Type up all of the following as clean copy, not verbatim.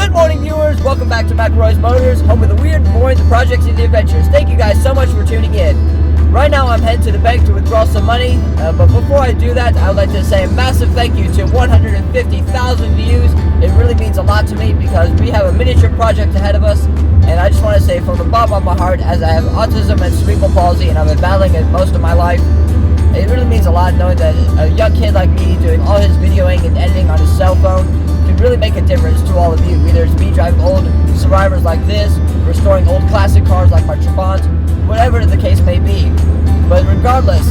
Good morning, viewers. Welcome back to McElroy's Motors, home of the weird, the boring, the projects, and the adventures. Thank you guys so much for tuning in. Right now, I'm heading to the bank to withdraw some money, but before I do that, I would like to say a massive thank you to 150,000 views. It really means a lot to me because we have a miniature project ahead of us, and I just want to say from the bottom of my heart, as I have autism and cerebral palsy, and I've been battling it most of my life, it really means a lot knowing that a young kid like me doing all his videoing and editing on his cell phone can really make a difference to all of you. Either it's me driving old survivors like this, restoring old classic cars like my Trabant, whatever the case may be. But regardless,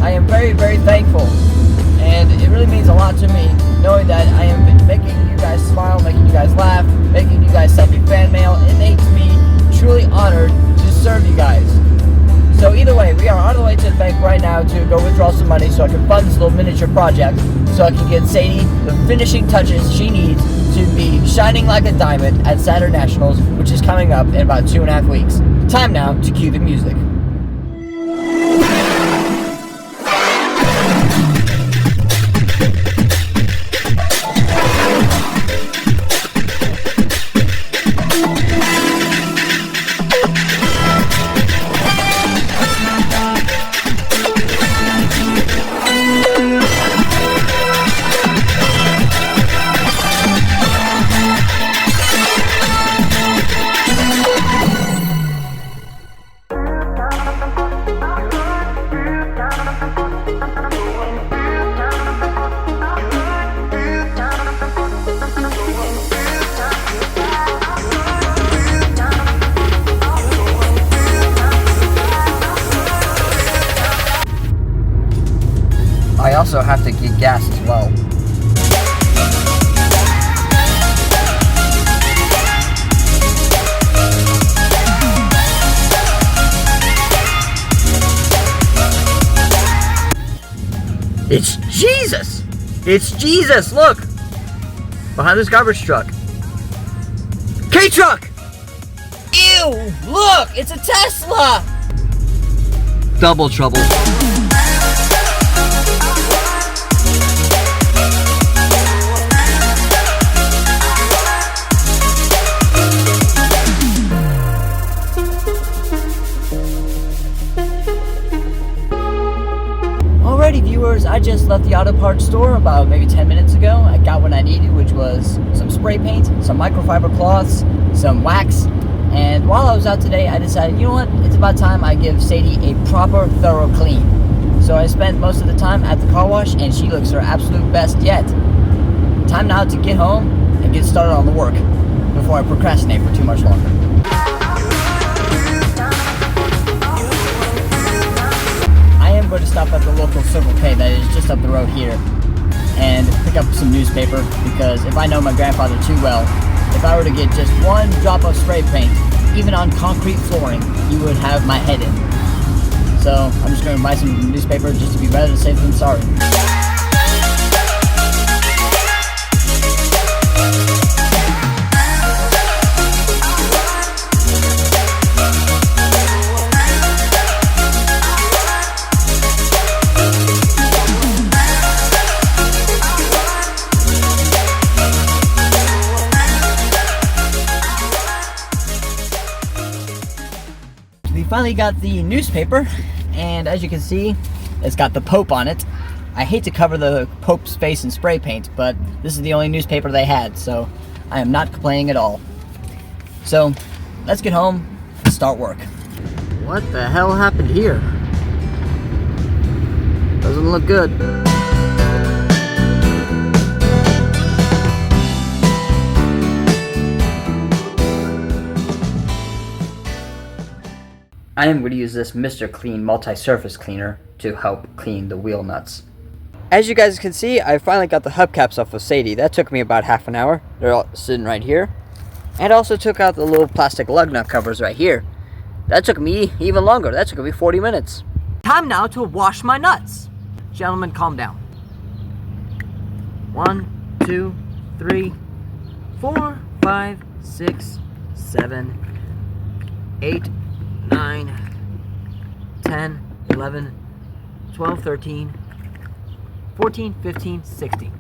I am very, very thankful. And it really means a lot to me knowing that I am making you guys smile, making you guys laugh, making you guys send me fan mail. It makes me truly honored to serve you guys. So either way, we are on the way to the bank right now to go withdraw some money so I can fund this little miniature project, so I can get Sadie the finishing touches she needs to be shining like a diamond at Saturn Nationals, which is coming up in about 2.5 weeks. Time now to cue the music. I also have to get gas as well. It's Jesus! It's Jesus! Look! Behind this garbage truck. K-Truck! Ew! Look! It's a Tesla! Double trouble. Alrighty, viewers, I just left the auto parts store about maybe 10 minutes ago. I got what I needed, which was some spray paint, some microfiber cloths, some wax, and while I was out today, I decided, you know what, it's about time I give Sadie a proper, thorough clean. So I spent most of the time at the car wash, and she looks her absolute best yet. Time now to get home and get started on the work before I procrastinate for too much longer. I'm going to stop at the local Circle K that is just up the road here and pick up some newspaper, because if I know my grandfather too well, if I were to get just one drop of spray paint, even on concrete flooring, he would have my head in. So I'm just going to buy some newspaper just to be better safe than sorry. We finally got the newspaper, and as you can see, it's got the Pope on it. I hate to cover the Pope's face in spray paint, but this is the only newspaper they had, so I am not complaining at all. So let's get home and start work. What the hell happened here? Doesn't look good. I am going to use this Mr. Clean multi-surface cleaner to help clean the wheel nuts. As you guys can see, I finally got the hubcaps off of Sadie. That took me about half an hour. They're all sitting right here. And also took out the little plastic lug nut covers right here. That took me even longer. That took me 40 minutes. Time now to wash my nuts. Gentlemen, calm down. 1, 2, 3, 4, 5, 6, 7, 8, 9, 10, 11, 12, 13, 14, 15, 16.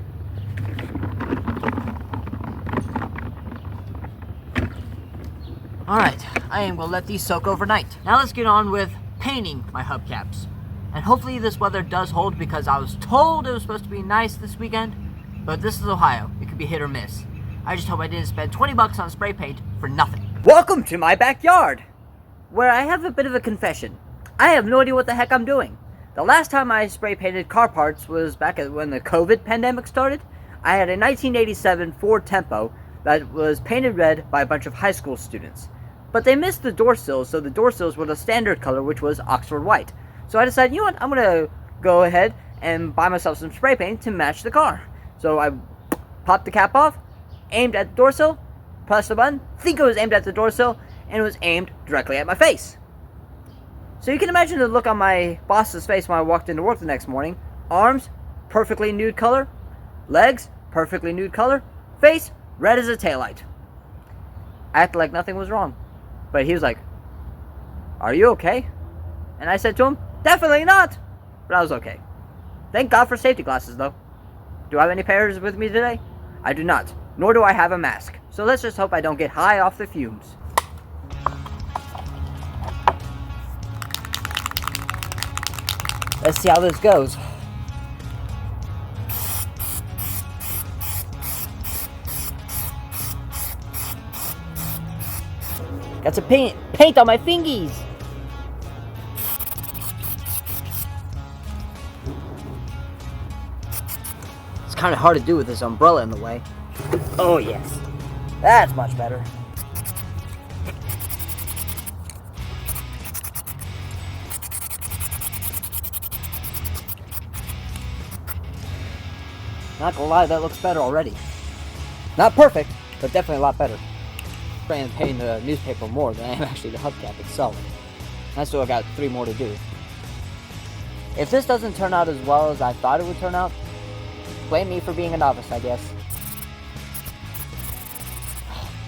Alright, I am going to let these soak overnight. Now let's get on with painting my hubcaps. And hopefully this weather does hold, because I was told it was supposed to be nice this weekend. But this is Ohio. It could be hit or miss. I just hope I didn't spend 20 bucks on spray paint for nothing. Welcome to my backyard, where I have a bit of a confession. I have no idea what the heck I'm doing. The last time I spray painted car parts was back when the COVID pandemic started. I had a 1987 Ford Tempo that was painted red by a bunch of high school students. But they missed the door sills, so the door sills were the standard color, which was Oxford white. So I decided, you know what, I'm going to go ahead and buy myself some spray paint to match the car. So I popped the cap off, aimed at the door sill, pressed the button, think it was aimed at the door sill, and it was aimed directly at my face. So you can imagine the look on my boss's face when I walked into work the next morning. Arms, perfectly nude color. Legs, perfectly nude color. Face, red as a taillight. Acted like nothing was wrong. But he was like, "Are you okay?" And I said to him, "Definitely not." But I was okay. Thank God for safety glasses, though. Do I have any pairs with me today? I do not. Nor do I have a mask. So let's just hope I don't get high off the fumes. Let's see how this goes. Got some paint on my fingies. It's kind of hard to do with this umbrella in the way. Oh yes, that's much better. Not gonna lie, that looks better already. Not perfect, but definitely a lot better. I'm painting the newspaper more than I am actually the hubcap itself. I still got 3 more to do. If this doesn't turn out as well as I thought it would turn out, blame me for being a novice, I guess.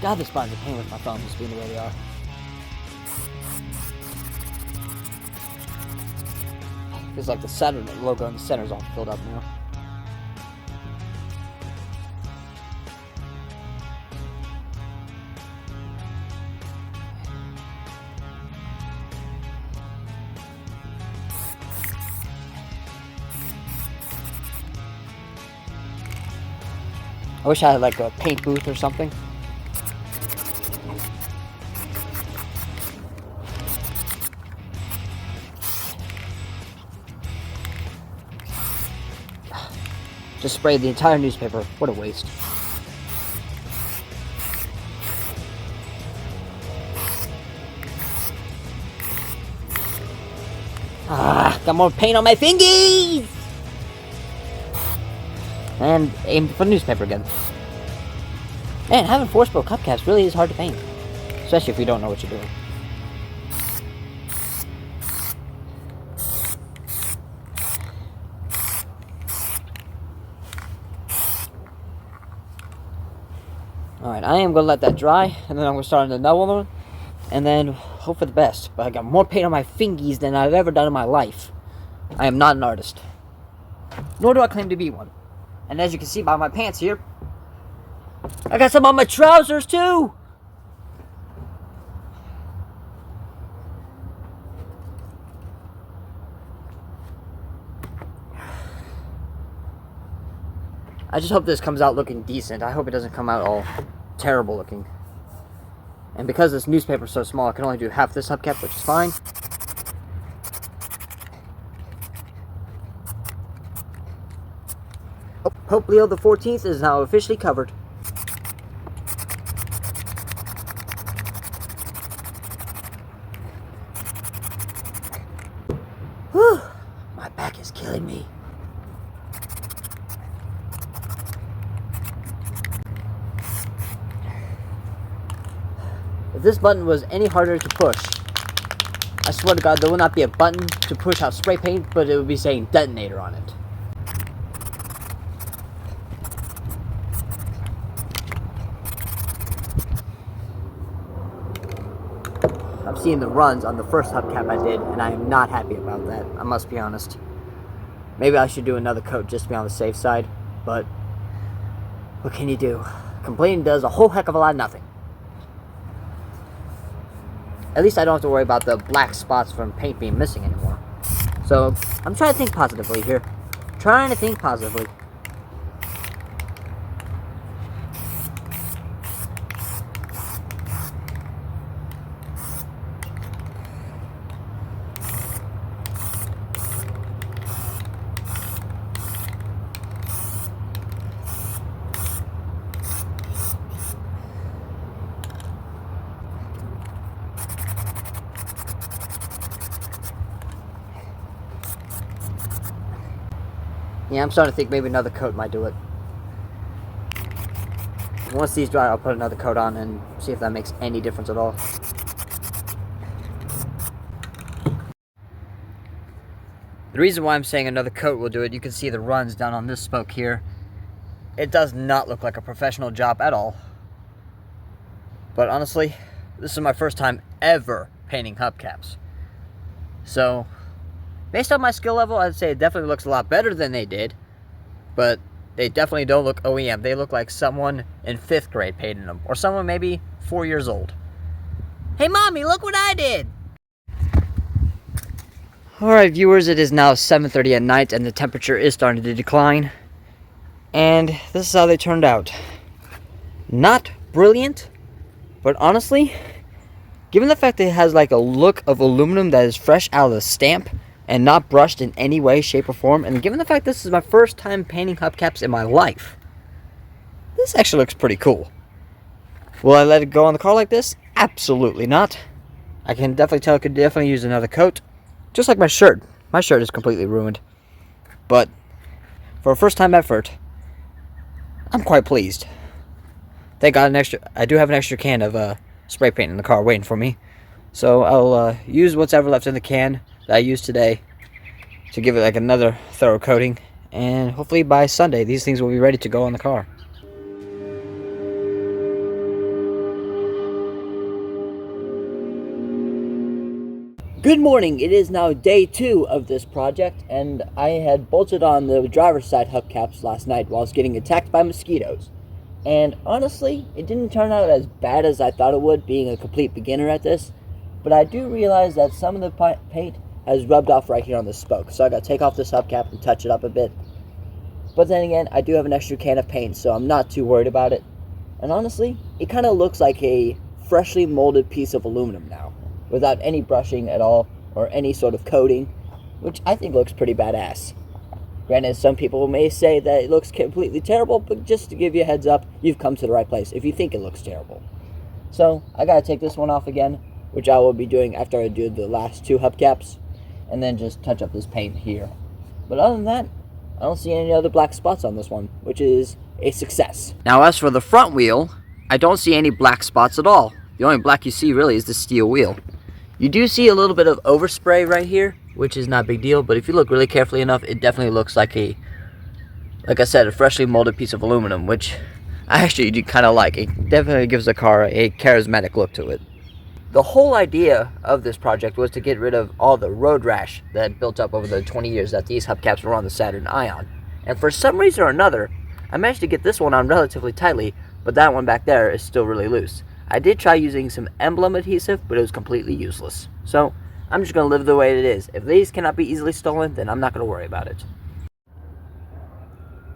God, this button's a pain with my phone just being the way they are. Feels like the Saturn logo in the center is all filled up now. I wish I had like a paint booth or something. Just sprayed the entire newspaper. What a waste. Got more paint on my fingies! And aimed for the newspaper again. Man, having 4-spoke hubcaps really is hard to paint. Especially if you don't know what you're doing. Alright, I am going to let that dry, and then I'm going to start on another one, and then hope for the best. But I got more paint on my fingies than I've ever done in my life. I am not an artist. Nor do I claim to be one. And as you can see by my pants here, I got some on my trousers too! I just hope this comes out looking decent. I hope it doesn't come out all terrible looking. And because this newspaper is so small, I can only do half this hubcap, which is fine. Pope Leo the 14th is now officially covered. Whew, my back is killing me. If this button was any harder to push, I swear to God, there will not be a button to push out spray paint, but it would be saying detonator on it. I'm seeing the runs on the first hubcap I did, and I am not happy about that, I must be honest. Maybe I should do another coat just to be on the safe side, but what can you do? Complaining does a whole heck of a lot of nothing. at least I don't have to worry about the black spots from paint being missing anymore. So I'm trying to think positively here. Trying to think positively. Yeah, I'm starting to think maybe another coat might do it. Once these dry, I'll put another coat on and see if that makes any difference at all. The reason why I'm saying another coat will do it, you can see the runs down on this spoke here. It does not look like a professional job at all. But honestly, this is my first time ever painting hubcaps. So, based on my skill level, I'd say it definitely looks a lot better than they did. But they definitely don't look OEM. They look like someone in 5th grade painted them. Or someone maybe 4 years old. Hey mommy, look what I did! Alright viewers, it is now 7:30 at night and the temperature is starting to decline. And this is how they turned out. Not brilliant, but honestly, given the fact that it has like a look of aluminum that is fresh out of the stamp and not brushed in any way, shape, or form, and given the fact this is my first time painting hubcaps in my life, this actually looks pretty cool. Will I let it go on the car like this? Absolutely not. I can definitely tell I could definitely use another coat. Just like my shirt. My shirt is completely ruined. But for a first time effort, I'm quite pleased. I do have an extra can of spray paint in the car waiting for me. So I'll use what's ever left in the can that I used today to give it like another thorough coating. And hopefully by Sunday, these things will be ready to go on the car. Good morning, it is now day 2 of this project, and I had bolted on the driver's side hubcaps last night while I was getting attacked by mosquitoes. And honestly, it didn't turn out as bad as I thought it would, being a complete beginner at this. But I do realize that some of the paint has rubbed off right here on the spoke, so I gotta take off this hubcap and touch it up a bit. But then again, I do have an extra can of paint, so I'm not too worried about it. And honestly, it kind of looks like a freshly molded piece of aluminum now, without any brushing at all, or any sort of coating, which I think looks pretty badass. Granted, some people may say that it looks completely terrible, but just to give you a heads up, you've come to the right place if you think it looks terrible. So, I gotta take this one off again, which I will be doing after I do the last 2 hubcaps, and then just touch up this paint here. But other than that, I don't see any other black spots on this one, which is a success. Now as for the front wheel, I don't see any black spots at all. The only black you see really is the steel wheel. You do see a little bit of overspray right here, which is not a big deal, but if you look really carefully enough, it definitely looks like like I said, a freshly molded piece of aluminum, which I actually do kind of like. It definitely gives the car a charismatic look to it. The whole idea of this project was to get rid of all the road rash that built up over the 20 years that these hubcaps were on the Saturn Ion. And for some reason or another, I managed to get this one on relatively tightly, but that one back there is still really loose. I did try using some emblem adhesive, but it was completely useless. So, I'm just going to live the way it is. If these cannot be easily stolen, then I'm not going to worry about it.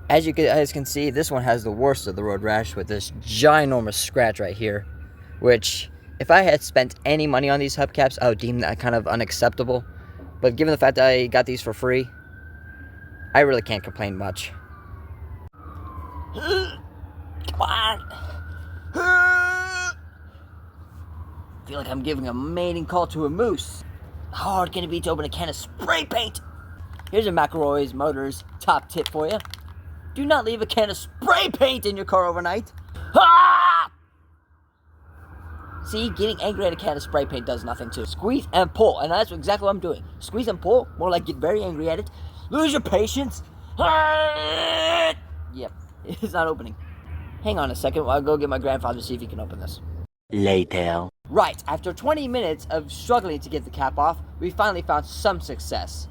As you guys can see, this one has the worst of the road rash with this ginormous scratch right here, which, if I had spent any money on these hubcaps, I would deem that kind of unacceptable. But given the fact that I got these for free, I really can't complain much. Come on! I feel like I'm giving a mating call to a moose. How hard can it be to open a can of spray paint? Here's a McElroy's Motors top tip for you. Do not leave a can of spray paint in your car overnight. Ah! See, getting angry at a can of spray paint does nothing too. Squeeze and pull, and that's exactly what I'm doing. Squeeze and pull, more like get very angry at it. Lose your patience. Ah! Yep, it's not opening. Hang on a second while I go get my grandfather to see if he can open this. Later. Right, after 20 minutes of struggling to get the cap off, we finally found some success.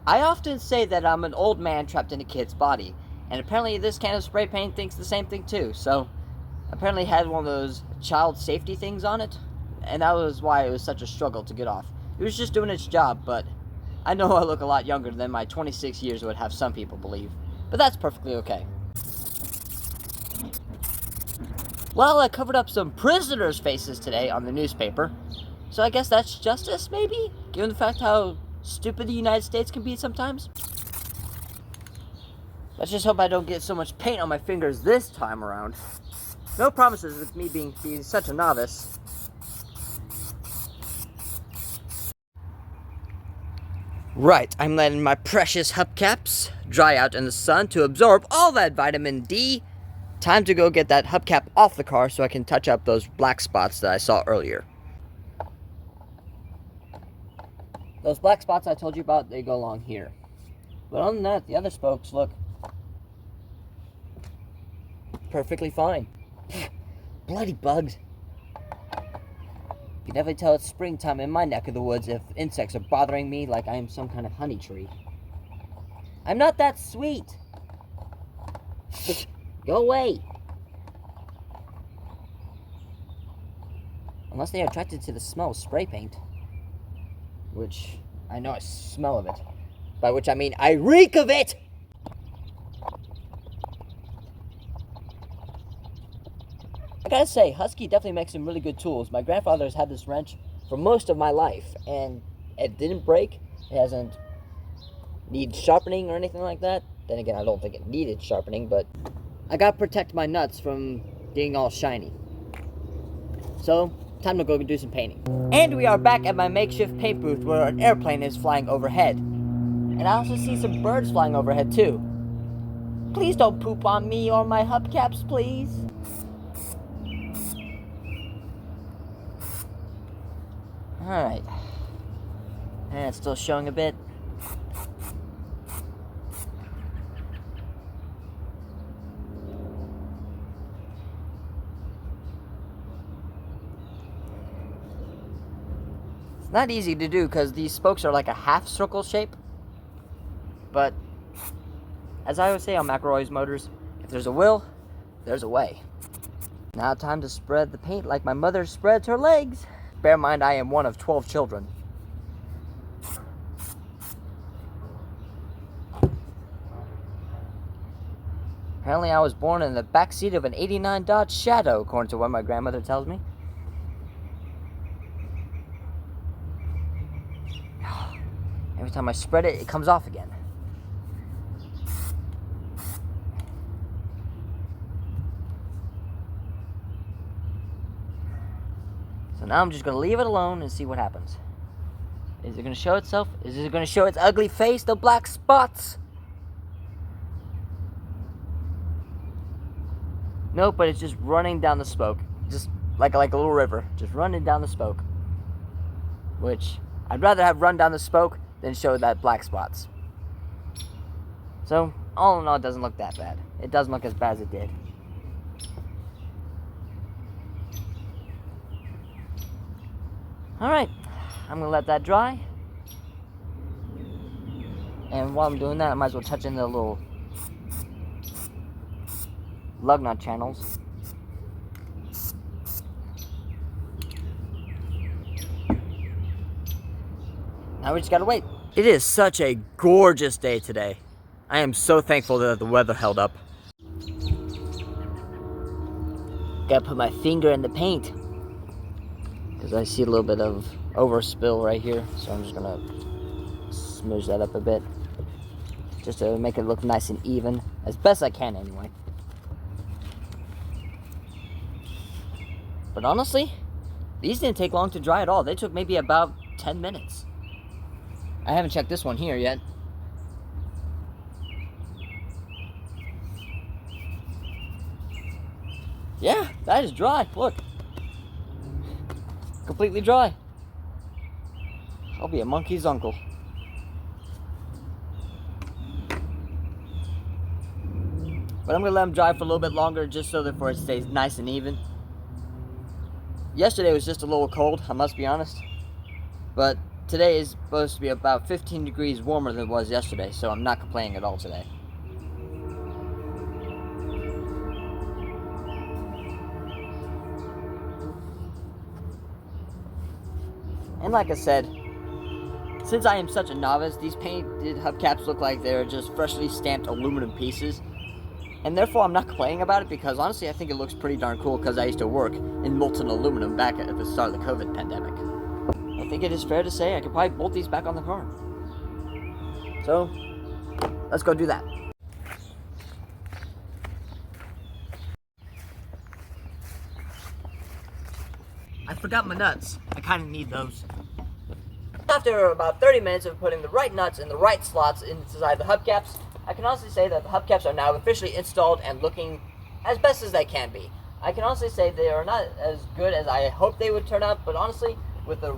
I often say that I'm an old man trapped in a kid's body, and apparently this can of spray paint thinks the same thing too, so apparently it had one of those child safety things on it, and that was why it was such a struggle to get off. It was just doing its job, but I know I look a lot younger than my 26 years would have some people believe. But that's perfectly okay. Well, I covered up some prisoners' faces today on the newspaper, so I guess that's justice, maybe? Given the fact how stupid the United States can be sometimes. Let's just hope I don't get so much paint on my fingers this time around. No promises with me being such a novice. Right, I'm letting my precious hubcaps dry out in the sun to absorb all that vitamin D. Time to go get that hubcap off the car so I can touch up those black spots that I saw earlier. Those black spots I told you about, they go along here. But other than that, the other spokes look perfectly fine. Bloody bugs. You can definitely tell it's springtime in my neck of the woods if insects are bothering me like I am some kind of honey tree. I'm not that sweet. Go away. Unless they are attracted to the smell of spray paint. Which, I know I smell of it. By which I mean I reek of it! I gotta say, Husky definitely makes some really good tools. My grandfather has had this wrench for most of my life, and it didn't break. It hasn't needed sharpening or anything like that. Then again, I don't think it needed sharpening, but I gotta protect my nuts from being all shiny. So, time to go do some painting. And we are back at my makeshift paint booth where an airplane is flying overhead. And I also see some birds flying overhead too. Please don't poop on me or my hubcaps, please. Alright. And it's still showing a bit. It's not easy to do because these spokes are like a half circle shape. But, as I always say on McElroy's Motors, if there's a will, there's a way. Now time to spread the paint like my mother spreads her legs. Bear in mind, I am one of 12 children. Apparently, I was born in the back seat of an '89 Dodge Shadow, according to what my grandmother tells me. Every time I spread it, it comes off again. So now I'm just going to leave it alone and see what happens. Is it going to show itself? Is it going to show its ugly face, the black spots? Nope, but it's just running down the spoke. Just like a little river. Just running down the spoke. Which, I'd rather have run down the spoke than show that black spots. So, all in all, it doesn't look that bad. It doesn't look as bad as it did. Alright, I'm gonna let that dry. And while I'm doing that, I might as well touch in the little lug nut channels. Now we just gotta wait. It is such a gorgeous day today. I am so thankful that the weather held up. Gotta put my finger in the paint, because I see a little bit of overspill right here, so I'm just gonna smudge that up a bit, just to make it look nice and even, as best I can anyway. But honestly, these didn't take long to dry at all. They took maybe about 10 minutes. I haven't checked this one here yet. Yeah, that is dry. Look. Completely dry. I'll be a monkey's uncle. But I'm going to let them dry for a little bit longer just so that it stays nice and even. Yesterday was just a little cold, I must be honest. But today is supposed to be about 15 degrees warmer than it was yesterday, so I'm not complaining at all today. And like I said, since I am such a novice, these painted hubcaps look like they're just freshly stamped aluminum pieces. And therefore, I'm not complaining about it because honestly, I think it looks pretty darn cool because I used to work in molten aluminum back at the start of the COVID pandemic. I think it is fair to say I could probably bolt these back on the car. So, let's go do that. I forgot my nuts. I kind of need those. After about 30 minutes of putting the right nuts in the right slots inside the hubcaps, I can honestly say that the hubcaps are now officially installed and looking as best as they can be. I can honestly say they are not as good as I hoped they would turn out, but honestly, with the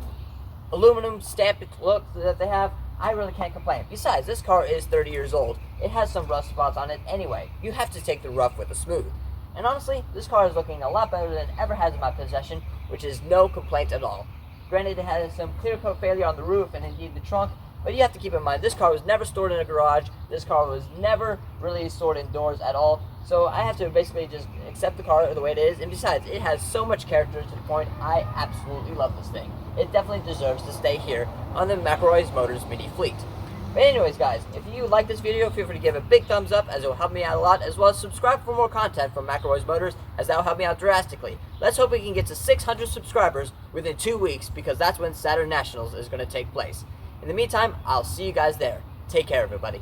aluminum stamped look that they have, I really can't complain. Besides, this car is 30 years old. It has some rust spots on it anyway. You have to take the rough with the smooth. And honestly, this car is looking a lot better than it ever has in my possession, which is no complaint at all. Granted, it has some clear coat failure on the roof and indeed the trunk, but you have to keep in mind, this car was never stored in a garage. This car was never really stored indoors at all. So I have to basically just accept the car the way it is. And besides, it has so much character to the point I absolutely love this thing. It definitely deserves to stay here on the McElroy's Motors mini fleet. But anyways, guys, if you like this video, feel free to give it a big thumbs up as it will help me out a lot, as well as subscribe for more content from McElroy's Motors, as that will help me out drastically. Let's hope we can get to 600 subscribers within 2 weeks, because that's when Saturn Nationals is going to take place. In the meantime, I'll see you guys there. Take care, everybody.